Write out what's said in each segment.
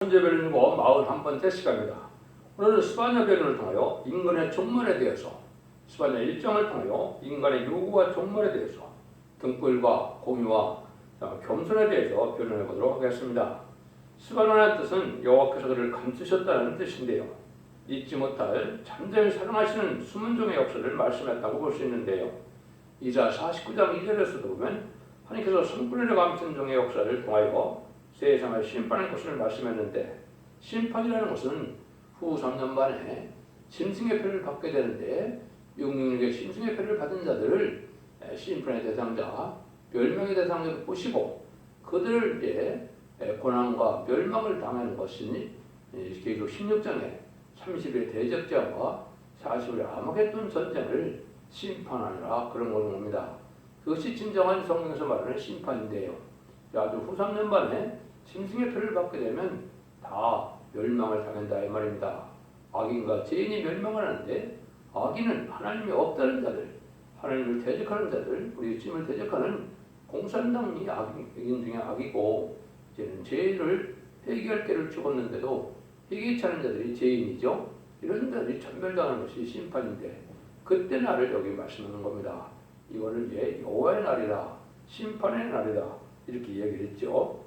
현재 변론이고 41번째 시간입니다. 오늘은 스바냐 변론을 통하여 인간의 종말에 대해서, 스바냐 일정을 통하여 인간의 요구와 종말에 대해서, 등불과 공의와 겸손에 대해서 변론해 보도록 하겠습니다. 스바냐의 뜻은 여호와께서 그를 감추셨다는 뜻인데요. 잊지 못할 잠잠히 사랑하시는 숨은 종의 역사를 말씀했다고 볼 수 있는데요. 이사 49장 2절에서도 보면 하나님께서 성불을 감춘 종의 역사를 통하여 세상을 심판할 것을 말씀했는데, 심판이라는 것은 후 3년 만에 짐승의 표를 받게 되는데, 666의 짐승의 표를 받은 자들을 심판의 대상자, 멸망의 대상자로 보시고 그들을 이제 고난과 멸망을 당하는 것이니 계시록 16장에 30일의 대적자와 40일의 아마겟돈 전쟁을 심판하느라 그런 겁니다. 그것이 진정한 성경에서 말하는 심판인데요. 아주 후 3년 만에 짐승의 표를 받게 되면 다 멸망을 당한다 이 말입니다. 악인과 죄인이 멸망을 하는데, 악인은 하나님이 없다는 자들, 하나님을 대적하는 자들, 우리 주님을 대적하는 공산당이 악인 중에 악이고, 이제는 죄인을 회개할 때를 죽었는데도 회개치 않은 자들이 죄인이죠. 이런 자들이 전멸당하는 것이 심판인데, 그때 날을 여기 말씀하는 겁니다. 이거를 이제 여호와의 날이라, 심판의 날이라 이렇게 얘기를 했죠.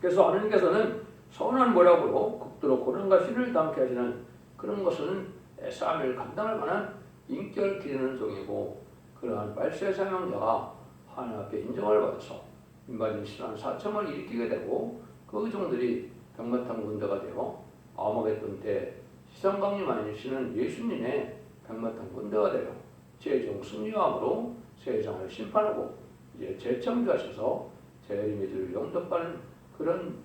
그래서 하나님께서는 선한 모략으로 극도로 고난과 신을 당케 하시는 그런 것은 싸움을 감당할 만한 인격을 기르는 종이고, 그러한 말세 사명자가 하나님 앞에 인정을 받아서 인반인 신한 사청을 일으키게 되고, 그 종들이 백마탄 군대가 되어 아마겟돈 때 시상강림하시는 예수님의 백마탄 군대가 되어 최종 승리함으로 세상을 심판하고 이제 재창조하셔서 재림이들을 영접하는 그런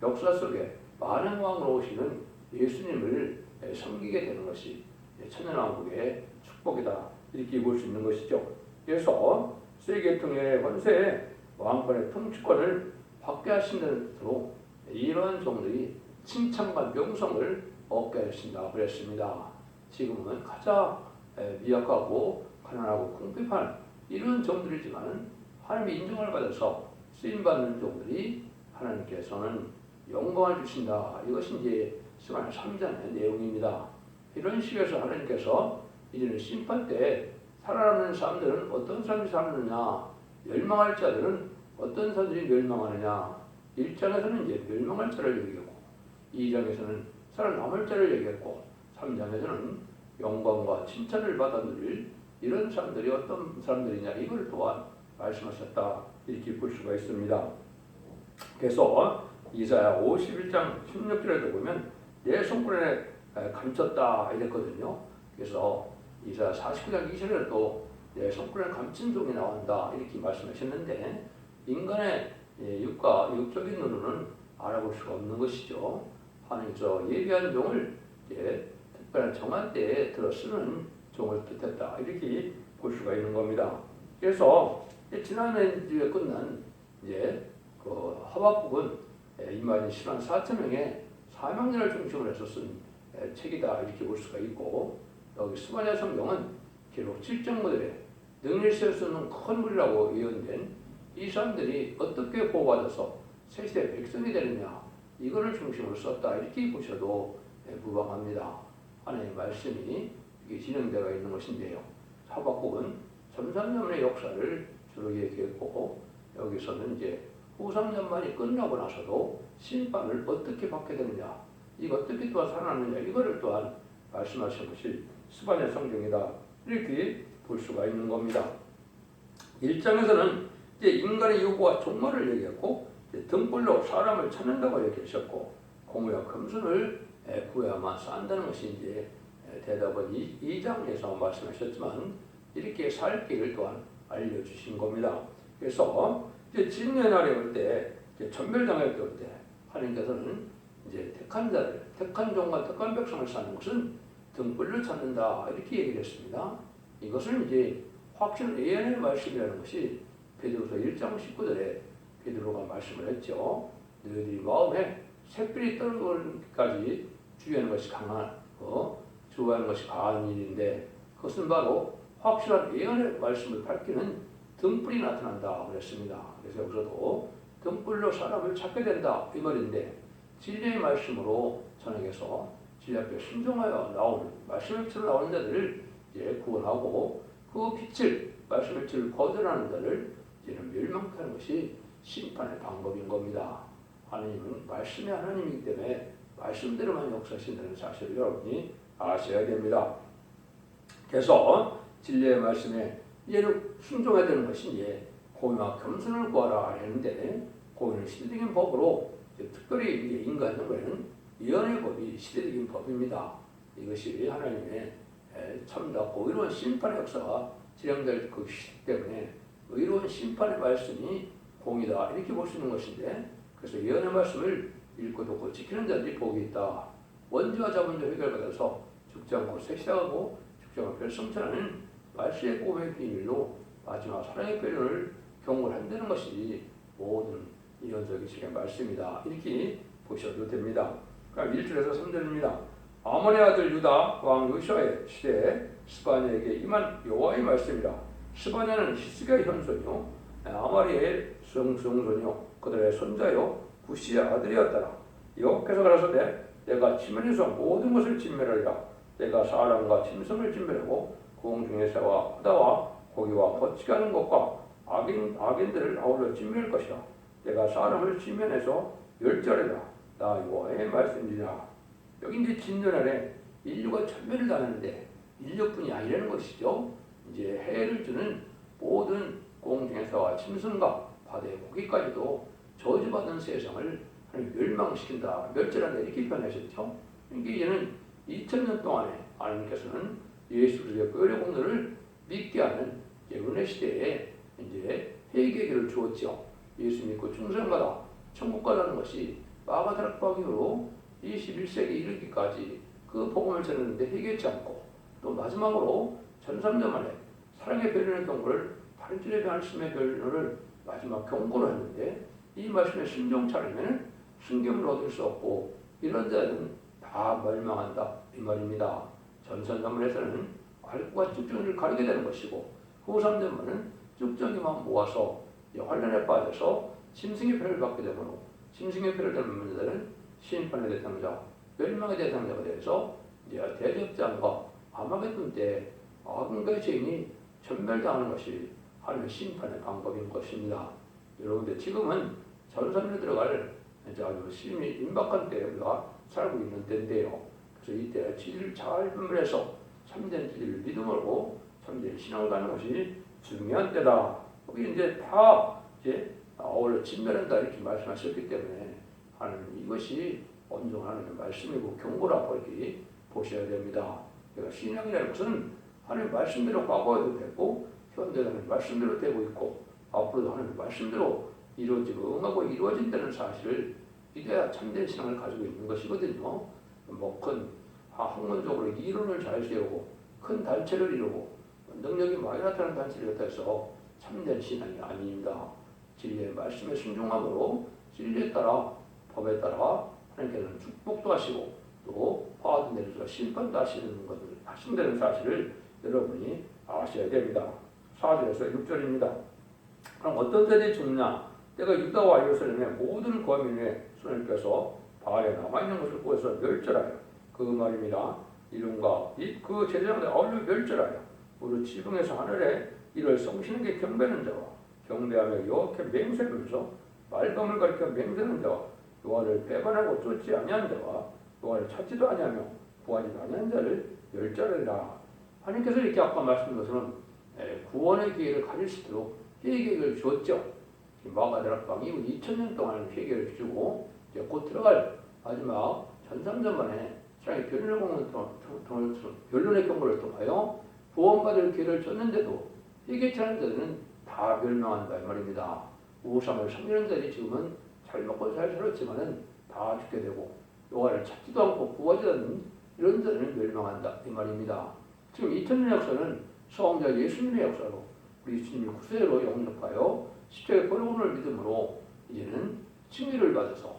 역사 속에 만왕왕으로 오시는 예수님을 섬기게 되는 것이 천년왕국의 축복이다 이렇게 볼 수 있는 것이죠. 그래서 세계통일의 권세에 왕권의 통치권을 받게 하신다는 뜻으로 이러한 종들이 칭찬과 명성을 얻게 하신다 그랬습니다. 지금은 가장 미약하고 가난하고 궁핍한 이런 종들이지만 하나님의 인정을 받아서 쓰임받는 종들이 하나님께서는 영광을 주신다. 이것이 이제 스바냐 3장의 내용입니다. 이런 식에서 하나님께서 이제는 심판 때 살아남는 사람들은 어떤 사람이 살았느냐, 멸망할 자들은 어떤 사람들이 멸망하느냐, 1장에서는 이제 멸망할 자를 얘기하고, 2장에서는 살아남을 자를 얘기했고, 3장에서는 영광과 칭찬을 받아 누릴 이런 사람들이 어떤 사람들이냐, 이걸 또한 말씀하셨다 이렇게 볼 수가 있습니다. 그래서 이사야 51장 16절에도 보면 내 손가락에 감췄다 이랬거든요. 그래서 이사야 49장 2절에도 내 손가락에 감춘 종이 나온다 이렇게 말씀하셨는데, 인간의 육적인 눈으로는 알아볼 수가 없는 것이죠. 하나님께서 예비한 종을 특별한 정한 때에 들어 쓰는 종을 뜻했다 이렇게 볼 수가 있는 겁니다. 그래서 지난해 끝난 이제 하박국은 이만희 10만 4천 명의 사명자를 중심으로 해서 쓴 책이다 이렇게 볼 수가 있고, 여기 스바냐 성경은 기록 7정부들의 능일세를 쓰는 큰 무리라고 예언된 이 사람들이 어떻게 보호받아서 세세 백성이 되느냐, 이거를 중심으로 썼다 이렇게 보셔도 무방합니다. 하나님의 말씀이 이게 진행되어 있는 것인데요. 하박국은 3,3년의 역사를 주로 얘기했고, 여기서는 이제 후 3년 만이 끝나고 나서도 심판을 어떻게 받게 되느냐, 이거 어떻게 또한 살아나느냐, 이거를 또한 말씀하신 것이 스바냐 성경이다 이렇게 볼 수가 있는 겁니다. 1장에서는 이제 인간의 요구와 종말을 얘기했고, 등불로 사람을 찾는다고 얘기하셨고, 공의와 겸손을 구해야만 산다는 것이 이제 대답은 2장에서 말씀하셨지만, 이렇게 살 길을 또한 알려주신 겁니다. 그래서 이제 진노의 날이 올 때, 전멸당할 때 올 때, 하나님께서는 이제 택한 자를, 택한 종과 택한 백성을 사는 것은 등불로 찾는다 이렇게 얘기를 했습니다. 이것은 이제 확신 예언의 말씀이라는 것이 베드로서 1장 19절에 베드로가 말씀을 했죠. 너희들이 마음에 샛불이 떨어지기까지 주의하는 것이 주의하는 것이 강한 일인데, 그것은 바로 확실한 예언의 말씀을 밝히는 등불이 나타난다 그랬습니다. 그래서 여기서도 등불로 사람을 찾게 된다 이 말인데, 진리의 말씀으로 전에게서 진리 앞에 순종하여 나오는 말씀의 빛으로 나오는 자들을 이제 구원하고 그 빛을 말씀의 빛을 거절하는 자를 이제는 멸망하는 것이 심판의 방법인 겁니다. 하나님은 말씀의 하나님이기 때문에 말씀대로만 역사하신다는 사실을 여러분이 아셔야 됩니다. 그래서 진리의 말씀에 이제는 순종해야 되는 것이 이제 공의와 겸손을 구하라 했는데 공의는 시대적인 법으로 특별히 이제 인간적으로는 예언의 법이 시대적인 법입니다. 이것이 하나님의 참답고 의로운 심판의 역사가 진행될 그 시기 때문에 의로운 심판의 말씀이 공의다 이렇게 볼 수 있는 것인데 그래서 예언의 말씀을 읽고 듣고 지키는 자들이 복이 있다. 원죄와 자본죄 해결받아서 죽지 않고 쇠시하고 죽지 않고 별성천하는 말씀의 꿈의 비밀로 마지막 사랑의 표현을 경고를 한다는 것이 모든 예언적인 책의 말씀이다. 이렇게 보셔도 됩니다. 그럼 1절에서 3절입니다. 아몬의 아들 유다 왕 요시아의 시대에 스바냐에게 임한 여호와의 말씀이라. 스바냐는 히스기야의 현손이요 아마리의 성손이요 그들의 손자요 구시의 아들이었더라. 여호와께서 가라사대 내가 지면에서 모든 것을 진멸하리라. 내가 사람과 짐승을 진멸하고 공중의 새와 바다와 고기와 거치게 하는 것과 악인들을 아울러 진멸할 것이라. 내가 사람을 지면에서 멸절하리라. 나 여호와의 말씀이니라. 여기 이제 진노날에 인류가 천멸을 당하는데 인류뿐이 아니라는 것이죠. 이제 해를 주는 모든 공중의 새와 짐승과 바다의 고기까지도 저주받은 세상을 멸망시킨다, 멸절한다 이렇게 표현하셨죠. 그러니까 이제는 2000년 동안에 하나님께서는 예수 그리스도의 뼈의 공로를 믿게 하는 은혜 시대에 이제 회개의 길을 주었죠. 예수 믿고 충성받아 천국 가라는 것이 마가다락 이후로 21세기 이르기까지 그 복음을 전했는데 회개치 않고 또 마지막으로 1300년 만에 사랑의 변론의 경고를 다른 줄에 대한 말씀의 변론을 마지막 경고를 했는데 이 말씀에 순종치 않으면 순경을 얻을 수 없고 이런 자는 다 멸망한다 이 말입니다. 전선전문에서는 알과 쭉정이를 가리게 되는 것이고 후삼전문은 쭉정이만 모아서 환란에 빠져서 짐승의 표를 받게 되므로 짐승의 표를 닮은 자들은 심판의 대상자, 멸망의 대상자가 되어서 대접장과 아마겟돈 때 악인과 죄인이 전멸당하는 것이 하나님의 심판의 방법인 것입니다. 여러분들 지금은 전선에 들어갈 아주 심히 임박한 때에 우리가 살고 있는 때인데요. 그래서 이때 진리를 잘 분별해서 참된 진리를 믿음으로 참된 신앙을 가는 것이 중요한 때다. 여기 이제 다 아울러 진멸한다 이렇게 말씀하셨기 때문에 하나님 이것이 온전한 하나님의 말씀이고 경고라고 이렇게 보셔야 됩니다. 그러니까 신앙이라는 것은 하나님 말씀대로 과거에도 됐고 현대도 하나님 말씀대로 되고 있고 앞으로도 하나님 말씀대로 이루어지고 응하고 이루어진다는 사실을 이래야 참된 신앙을 가지고 있는 것이거든요. 뭐 큰 학문적으로 이론을 잘 세우고 큰 단체를 이루고 능력이 많이 나타나는 단체를 갖다서 참된 신앙이 아닙니다. 진리의 말씀에 순종함으로 진리에 따라 법에 따라 하나님께서는 축복도 하시고 또 화도 내리시고 심판도 하신다는 사실을 여러분이 아셔야 됩니다. 4절에서 6절입니다. 그럼 어떤 때에 죽느냐? 내가 유다와 예루살렘의 모든 거민의 손을 펴서 바알에 남아있는 것을 구해서 멸절하여 그 말입니다. 이름과 이 그 제사장들 아울러 멸절하여 무릇 지붕에서 하늘에 이를 성신에게 경배하는 자와 경배하며 여호와께 맹세하면서 말감을 가리켜 맹세하는 자와 여호와를 배반하고 쫓지 아니한 자와 여호와를 찾지도 아니하며 구하지도 아니한 자를 멸절하리라. 하나님께서 이렇게 아까 말씀드린 것은 구원의 기회를 가질 수 있도록 회개를 주었죠. 마가다락 이후 2000년 동안 회개를 주고 이제 곧 들어갈 마지막 전삼전만에 사랑의 변론의 경고를 통하여 구원받을 기회를 줬는데도 회개치 않은 자들은 다 멸망한다 이 말입니다. 우상을 섬기는 자들이 지금은 잘 먹고 잘 살았지만은 다 죽게 되고 여호와를 찾지도 않고 구하지 않는 이런 자들은 멸망한다 이 말입니다. 지금 2000년 역사는 성자 예수님의 역사로 우리 주님을 구세로 영접하여 십자가의 보혈을 믿음으로 이제는 칭의를 받아서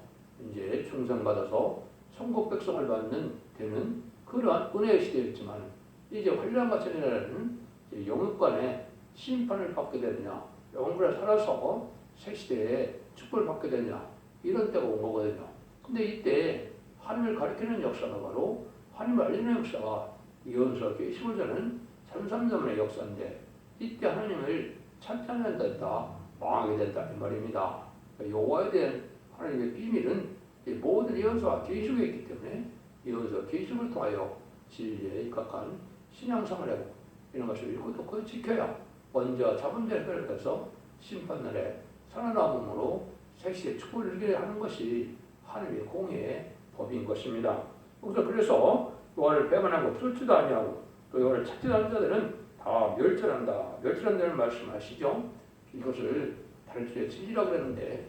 이제 충성받아서 천국 백성을 받는 되는 그러한 은혜의 시대였지만 이제 환란과 천이라는 영육간의 심판을 받게 되느냐 영원에 살아서 새 시대에 축복을 받게 되느냐 이런 때가 온 거거든요. 근데 이때 하나님을 가리키는 역사가 바로 하나님을 알리는 역사가 이어서 계시고자는 참삼자문의 역사인데 이때 하나님을 찾지 않는다 했다 망하게 된다 이 말입니다. 여호와에 대한 하나님의 비밀은 모든 예언서와 계시록에 있기 때문에 예언서 계시록을 통하여 진리에 입각한 신앙생활을 이런 것을 읽고 또 지켜야 먼저 자본자에 끌어서 심판날에 살아남음으로 색시의 축복을 누리게 하는 것이 하나님의 공의의 법인 것입니다. 그래서 요한을 배반하고 쫓지도 아니하고 또 요한을 찾지도 않는 자들은 다 멸절한다. 멸절한다는 말씀하시죠. 이것을 다른 주의 진리라고 그랬는데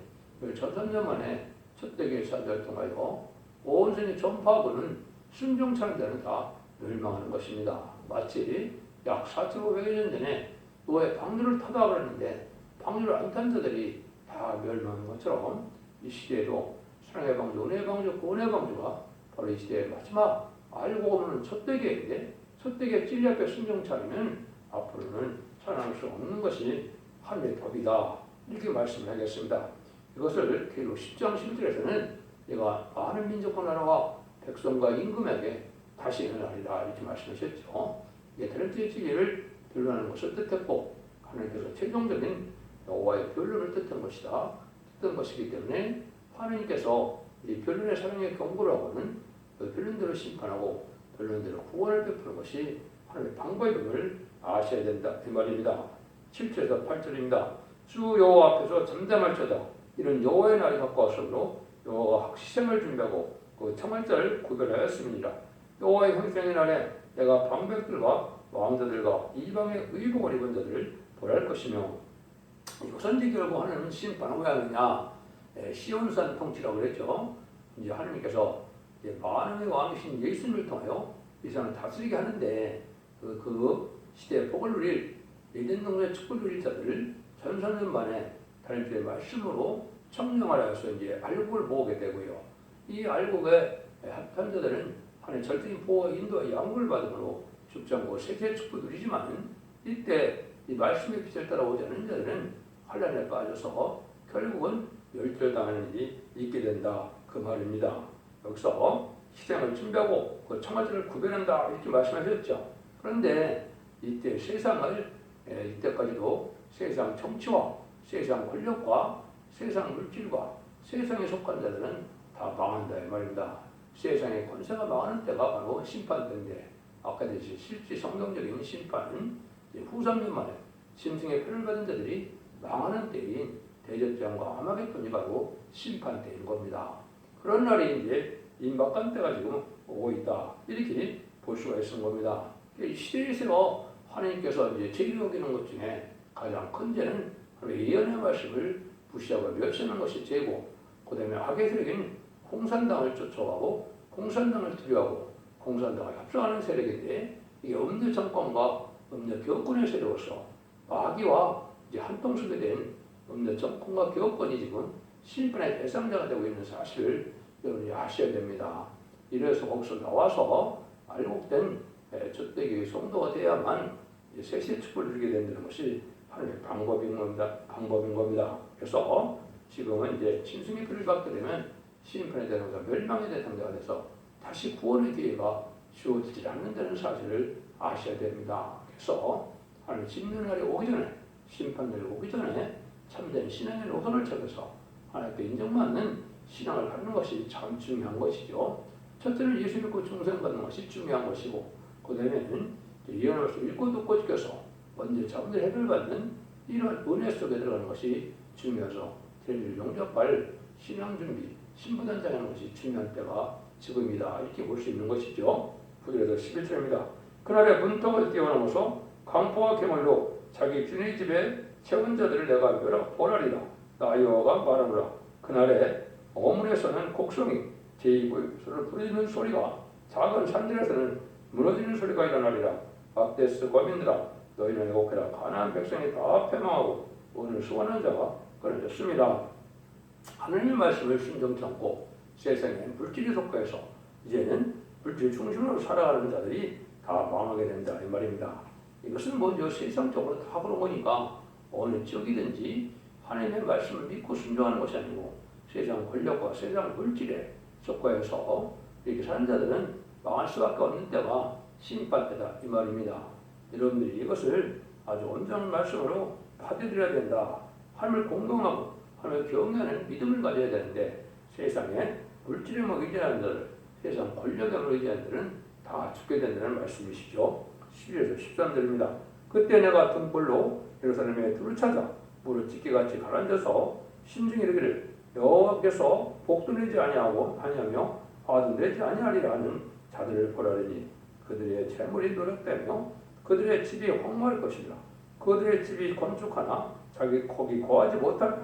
전선년 만에 첫대기의 사자를 통하여 온 세상에 전파하고는 순종차는 자는 다 멸망하는 것입니다. 마치 약 4,500여 년 전에 노아의 방주를 타다 그랬는데 방주를 안 탄 자들이 다 멸망하는 것처럼 이 시대에도 사랑의 방주, 은혜의 방주, 구원의 방주가 바로 이 시대의 마지막 알고 보면 첫대기인데 첫대기의 진리 앞에 순종차리면 앞으로는 살아날 수 없는 것이 하나님의 법이다. 이렇게 말씀을 하겠습니다. 이것을 계속 10장 11절에서는 내가 많은 민족과 나라와 백성과 임금에게 다시 일어나리라 이렇게 말씀하셨죠. 이게 다른지의 진리를 변론하는 것을 뜻했고 하나님께서 최종적인 여호와의 변론을 뜻한 것이다. 뜻한 것이기 때문에 하나님께서 이 변론의 사랑의 경고를 하고는 그 변론대로 심판하고 변론대로 구원을 베푸는 것이 하나님의 방법임을 아셔야 된다 이 말입니다. 7절에서 8절입니다. 주 여호와 앞에서 잠잠할지어다. 이런 여호와의 날이 가까웠으므로 여호와가 희생을 준비하고 그 청할 자를 구별하였음이니라. 여호와의 형통의 날에 내가 방백들과 왕자들과 이방의 의복을 입은 자들을 벌할 것이며 이것은 이제 결국 하나님은 심판을 왜 하느냐 시온산 통치라고 그랬죠. 이제 하나님께서 이제 만왕의 왕이신 예수님을 통하여 이 세상을 다스리게 하는데 그 시대의 복을 누릴 에덴 동산의 축복을 누릴 자들을 전선년 만에 다른 주의 말씀으로 청명하여서 이제 알곡을 모으게 되고요. 이 알곡에 합한 자들은 하나님의 절대적인 보호와 인도와 양보를 받음으로 죽지 않고 세계의 축복을 누리지만 이때 이 말씀의 빛을 따라오지 않는 자들은 환란에 빠져서 결국은 멸절당하는 일이 있게 된다 그 말입니다. 여기서 희생을 준비하고 그 청하자를 구별한다 이렇게 말씀하셨죠. 그런데 이때 세상을 이때까지도 세상 정치와 세상 권력과 세상 물질과 세상에 속한 자들은 다 망한다 이 말입니다. 세상의 권세가 망하는 때가 바로 심판때인데 아까 대신 실제 성경적인 심판은 후삼년 만에 짐승의 표를 받은 자들이 망하는 때인 대접장과 아마겟돈이 바로 심판때인 겁니다. 그런 날이 이제 임박한 때가 지금 오고 있다 이렇게 볼 수가 있는 겁니다. 이 시대에서 하나님께서 이제 제일 여기는 것 중에 가장 큰 죄는 예언의 말씀을 무시하고 멸시하는 것이 죄고 그 다음에 악의 세력인 공산당을 쫓아가고 공산당을 두려워하고 공산당을 합성하는 세력인데 이게 음녀 정권과 음녀 교권의 세력으로서 마귀와 이제 한통속이 된 음녀 정권과 교권이 지금 심판의 대상자가 되고 있는 사실을 여러분이 아셔야 됩니다. 이래서 거기서 나와서 알곡된 젖대기의 성도가 돼야만 세세 축복을 누리게 된다는 것이 하나님의 방법인 겁니다. 그래서 지금은 이제 짐승의 피를 받게 되면 심판의 대상자, 멸망의 대상자가 돼서 다시 구원의 기회가 주어지지 않는다는 사실을 아셔야 됩니다. 그래서 하나님 진노날이 오기 전에 심판날이 오기 전에 참된 신앙의 노선을 찾아서 하나님께 인정받는 신앙을 갖는 것이 참 중요한 것이죠. 첫째는 예수 믿고 중생받는 것이 중요한 것이고 그 다음에는 예언의 말씀 읽고 듣고 지켜서 먼저 자분들 해결받는 이런 은혜 속에 들어가는 것이 중요해서天주를 용접할 신앙 준비, 신부단장하는 것이 중요한 때가 지금이다 이렇게 볼 수 있는 것이죠. 9절에서 11절입니다. 그날에 문턱을 뛰어넘어서 강포와 괴물로 자기 주인의 집에 채운 자들을 내가 벌하리라. 나 여호와가 말하노라. 그날에 어문에서는 곡성이 제2부를 부르짖는 소리가 작은 산들에서는 무너지는 소리가 일어나리라. 막대스 거민들아 너희는 애곡해라. 가나안 백성이 다 패망하고 오늘 수원한 자가 끊어졌습니다. 하나님의 말씀을 순종치 않고 세상에 물질에 속해서 이제는 물질 중심으로 살아가는 자들이 다 망하게 된다 이 말입니다. 이것은 먼저 세상적으로 다 그런 거니까 어느 지역이든지 하나님의 말씀을 믿고 순종하는 것이 아니고 세상 권력과 세상 물질에 족과해서 이렇게 사는 자들은 망할 수밖에 없는 때가 심판 때다 이 말입니다. 여러분들이 이것을 아주 온전한 말씀으로 받아들여야 된다. 하나님을 공경하고 하나님을 경외하는 믿음을 가져야 되는데 세상에 물질에 의지하는 자들, 세상 권력에 의지하는 자들은 다 죽게 된다는 말씀이시죠. 11에서 13절입니다. 그때 내가 등불로 예루살렘에 둘을 찾아 무릇 찢기같이 가라앉아서 심중에 이르기를 여호와께서 복도 내지 아니하고 아니하며 화도 내지 아니하리라 하는 자들을 보라리니 그들의 재물이 노력되며 그들의 집이 황무할 것이라. 그들의 집이 건축하나 자기 거기 거하지 못하며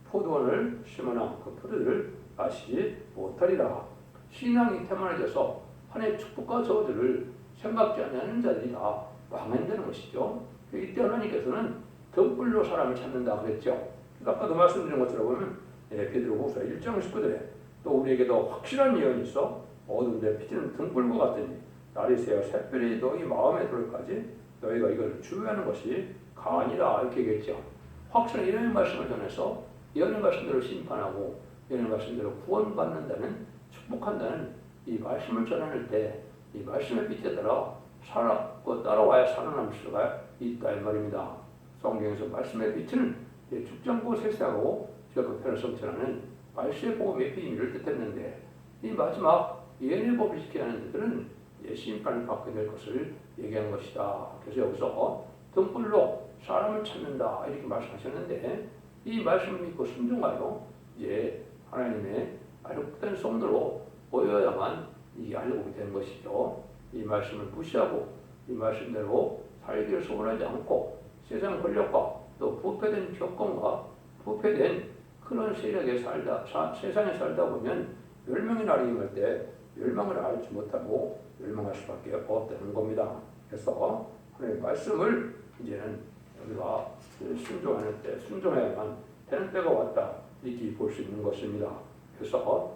포도원을 심으나 그 포도를 마시지 못하리라. 신앙이 태만해져서 하나님의 축복과 저주를 생각지 않는 자들이 다 망한다는 것이죠. 이때 하나님께서는 등불로 사람을 찾는다 그랬죠. 아까도 말씀드린 것처럼 보면 베드로후서 1장 19절에 또 우리에게도 확실한 예언이 있어 어두운데 비치는 등불과 같으니 날이 새어 샛별이 너희 마음에 들을까지 너희가 이것을 주의하는 것이 가아니라 이렇게 얘기했죠. 확실한 예언의 말씀을 전해서 예언의 말씀대로 심판하고 예언의 말씀대로 구원받는다는 축복한다는 이 말씀을 전하는 때 이 말씀의 빛에 따라와야 살아남을 수가 있다 이 말입니다. 성경에서 말씀의 빛은 죽지 세세하고 그 편을 성천하는 말씀의 복음의 비밀을 뜻했는데 이 마지막 예언의 법을 지켜야 하는 자들은 심판을 받게 될 것을 얘기한 것이다. 그래서 여기서 등불로 사람을 찾는다 이렇게 말씀하셨는데 이 말씀을 믿고 순종하여 이제 하나님의 아름다운 성도로 보여야만 이게 알고 되는 것이죠. 이 말씀을 무시하고 이 말씀대로 살기를 소원하지 않고 세상 권력과 또 부패된 조건과 부패된 그런 세력에 세상에 살다 보면 멸망의 날이 임할 때 멸망을 알지 못하고 멸망할 수밖에 없다는 겁니다. 그래서 하나님의 말씀을 이제는 우리가 순종하는 때 순종해야만 되는 때가 왔다 이렇게 볼 수 있는 것입니다. 그래서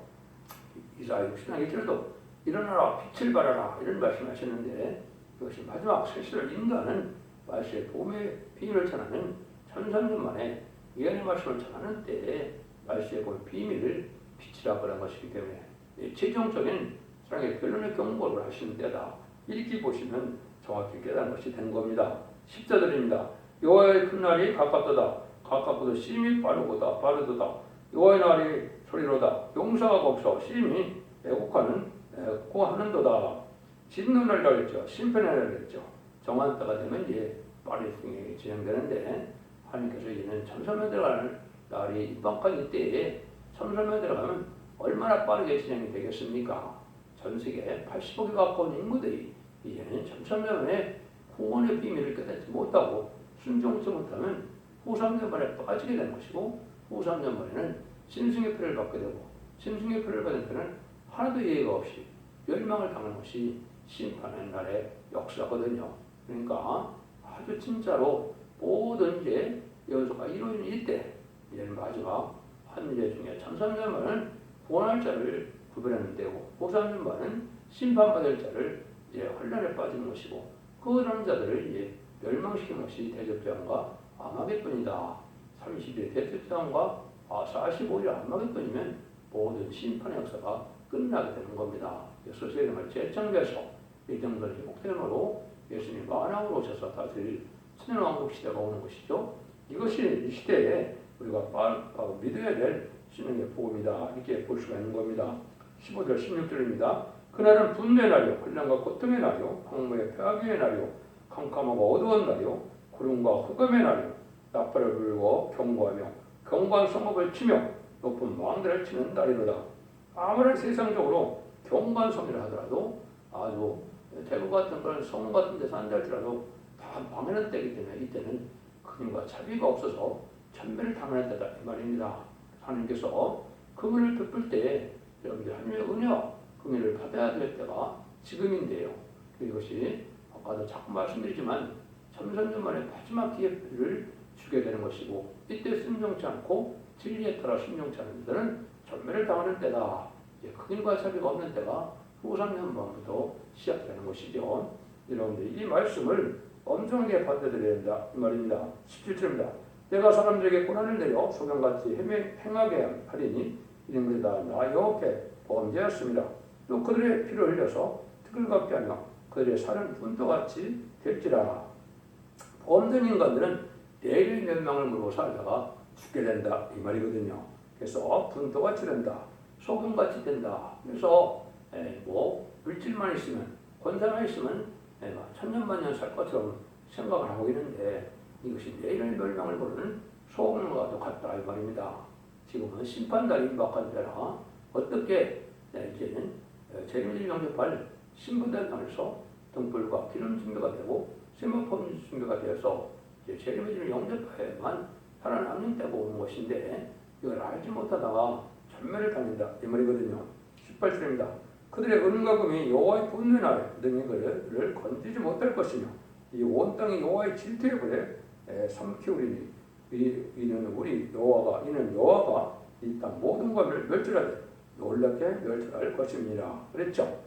이사야 60장 1절도 일어나라 빛을 발하라 이런 말씀하셨는데 이것이 마지막 세시를 인도하는 말씀의 복음의 비밀을 전하는 1300년 만에 예언의 말씀을 전하는 때에 말씀의 복음의 비밀을 빛이라 그런 것이기 때문에 최종적인 사랑의 결론의 경고를 하시는 때다 이렇게 보시면 정확히 깨달은 것이 된 겁니다. 10절입니다. 여호와의 큰 날이 가깝도다 가깝고도 심히 빠르도다 여호와의 날이 소리로다 용사가 없어 심히 애곡하는도다. 짓는 날이라고 했죠. 심판의 날이라고 했죠. 정한 때가 되면 이제 빠르게 진행되는데 하나님께서 이제는 참선에 들어가는 날이 임박하기 때에 참선에 들어가면 얼마나 빠르게 진행이 되겠습니까? 전 세계 80억에 가까운 인구들이 이제는 참선에 구원의 비밀을 깨닫지 못하고 순종치 못하면 후 3년 만에 빠지게 되는 것이고 후 3년 만에는 짐승의 표를 받게 되고 짐승의 표를 받은 표는 하나도 예의가 없이 멸망을 당하는 것이 심판의 날의 역사거든요. 그러니까 아주 진짜로 모든 이제 연소가 이루어진 이때 이제는 마지막 환제 중에 참선자만은 구원할 자를 구별하는 때고 보상자만은 심판받을 자를 이제 혼란에 빠지는 것이고 그런 자들을 이제 멸망시키는 것이 대접장과 아마겟돈이다. 30일의 대접장과 45일 아마겟돈이면 모든 심판의 역사가 끝나게 되는 겁니다. 그래서 세상을 재창조해서 이 정도의 회복됨으로 예수님이 만왕으로 오셔서 다스릴 천년왕국 시대가 오는 것이죠. 이것이 이 시대에 우리가 바로 믿어야 될 신앙의 복음이다. 이렇게 볼 수가 있는 겁니다. 15절 16절입니다. 그날은 분노의 날이요 혼란과 고통의 날이요 황무의 폐하기의 날이요 캄캄하고 어두운 날이요 구름과 흑암의 날이요 나팔을 불고 경고하며 경고한 성읍을 치며 높은 왕들을 치는 날이로다. 아무런 세상적으로 경고한 성이라 하더라도 아주 대구 같은 그런 성 같은 데서 앉을지라도 다 망하는 때이기 때문에 이때는 근육과 자비가 없어서 천배를 당하는 때다 이 말입니다. 하나님께서 금을 베풀 때 여러분들 하나님의 은혜와 금을 받아야 될 때가 지금인데요. 이것이 아까도 자꾸 말씀드리지만 참선년 만에 마지막 기회를 주게 되는 것이고 이때 순종치 않고 진리에 따라 순종치 않는 자들은 전멸을 당하는 때다. 근육과 자비가 없는 때가 후 3년반부터 시작되는 것이죠. 여러분들 이 말씀을 엄중하게 받아들여야 된다 이 말입니다. 17절입니다. 내가 사람들에게 고난을 내려 소경같이 행하게 하리니 이는 그다 나 여호와께 범죄였습니다. 또 그들의 피를 흘려서 티끌같게 하며 그들의 살은 분도같이 될지라. 범죄한 인간들은 내일의 멸망을 물고 살다가 죽게 된다 이 말이거든요. 그래서 분도같이 된다, 소금같이 된다. 그래서 뭐 물질만 있으면, 권세만 있으면 천년만년 살 것처럼 생각을 하고 있는데 이것이 내일의 멸망을 모르는 소금과 똑같다 이 말입니다. 지금은 심판날이 임박한 때라 어떻게 이제는 재림을 영접할 신부들 안에서 등불과 기름 준비가 되고 세마포 준비가 되어서 이제 재림을 영접해야만 살아남는 때가 오는 것인데 이걸 알지 못하다가 전멸을 당한다 이 말이거든요. 18절입니다. 그들의 은과 금이 여호와의 분노의 날에 능히 그를 건지지 못할 것이며 이 온 땅이 여호와의 질투의 불에 삼키우리니 이는 여호와가 이 땅 모든 것을 멸절하되 놀랍게 멸절할 것입니다. 그랬죠.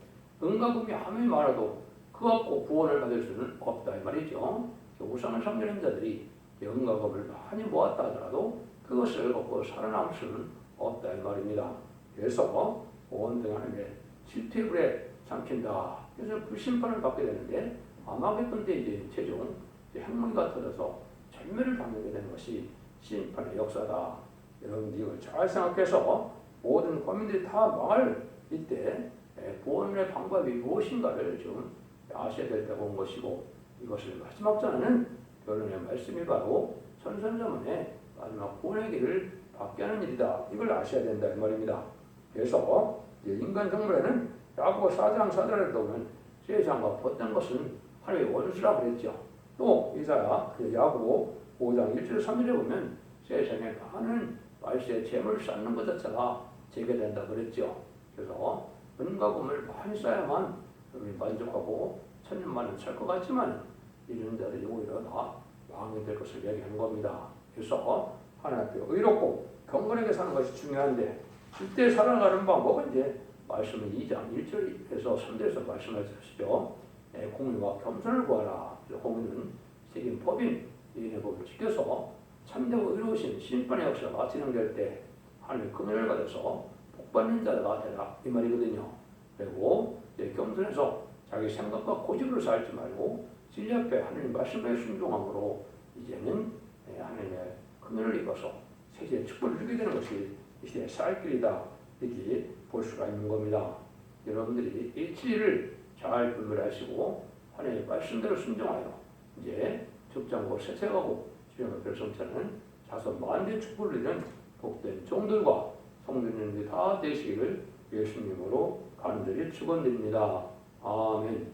은과 금이 아무리 많아도 그 갖고 구원을 받을 수는 없다 이 말이죠. 우상을 섬기는 자들이 은과 금을 많이 모았다 하더라도 그것을 갖고 살아남을 수는 없다 이 말입니다. 그래서 온 땅 하나님의 질투의 불에 삼킨다. 그래서 불심판을 받게 되는데 아마겟돈 때 이제 최종 핵무기가 터져서 전멸을 당하게 되는 것이 심판의 역사다. 여러분 이걸 잘 생각해서 모든 국민들이 다 망할 이때 구원의 방법이 무엇인가를 좀 아셔야 될 때가 온 것이고 이것을 마지막 전에는 결론의 말씀이 바로 선선자문의 마지막 구원의 길을 받게 하는 일이다. 이걸 아셔야 된다 이 말입니다. 그래서 인간 정부에는 야고보 4장 4절에 보면 세상과 벗던 것은 하나님의 원수라 그랬죠. 또 이사야 야고보 5장 1절 3절에 보면 세상에 많은 말세의 재물을 쌓는 것 자체가 재개된다 그랬죠. 그래서 은과 금을 많이 쌓아야만 만족하고 천년만년 살 것 같지만 이런 자들이 오히려 다 왕이 될 것을 얘기하는 겁니다. 그래서 하나님 앞에 의롭고 경건하게 사는 것이 중요한데 실제 살아가는 방법은 이제 말씀은 2장 1절에서 3절에서 말씀하시죠. 공의와 겸손을 구하라. 공의는 세긴 법인 이인의 법을 지켜서 참되고 의로우신 심판의 역사가 진행될 때 하나님의 긍휼을 받아서 복받는 자가 되라 이 말이거든요. 그리고 겸손해서 자기 생각과 고집으로 살지 말고 진리 앞에 하나님 말씀에 순종함으로 이제는 하나님의 긍휼을 입어서 세계의 축복을 누리게 되는 것이 이 시대의 살 길이다 이렇게 볼 수가 있는 겁니다. 여러분들이 이 진리를 잘 분별하시고 하나님의 말씀대로 순종하여 이제 적장고 세세하고 주님의 별성차는 자손 만대 축복을 누리는 복된 종들과 성도님들이 다 되시기를 예수님으로 간절히 축원드립니다. 아멘.